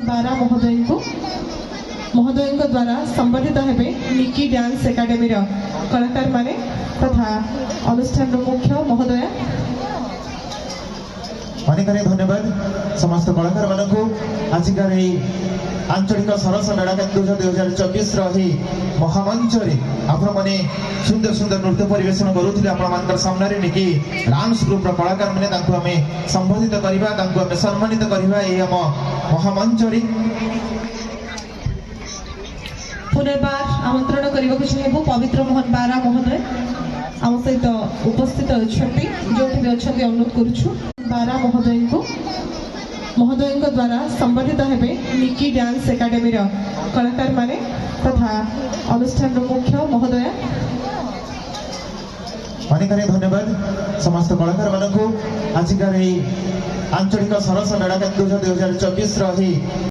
बारा महोदय द्वारा संबर्धित हेबे निकी डांस एकाडेमी कलाकार माने तथा अनुष्ठान मुख्य महोदय। अनेक अनेक धन्यवाद समस्त कलाकार मानकु आजिकार एई आंचलिक सरस मेला केन्दुझर 2024 रही महामंच आपण माने सुंदर सुंदर नृत्य परिवेशन करूथिले आपण मानकर सामने निकी डांस ग्रुप रो कलाकार माने तांको हमें संबोधित करिबा तांको हमें सम्मानित करिबा एई हम महामंच रे पुनर्बार आमंत्रण करने चाहूँ पवित्र मोहन बारा महोदय आम सहित उपस्थित अच्छा जो भी अच्छा अनुरोध करुछु। बारा महोदय द्वारा संबर्धित हेबे निकी डांस एकाडेमी कलाकार माने तथा अनुष्ठान मुख्य महोदय। अनेक अनेक धन्यवाद समस्त कलाकार मानकु आजिकार एई आंचलिक सरस मेला केन्दुझर 2024 रही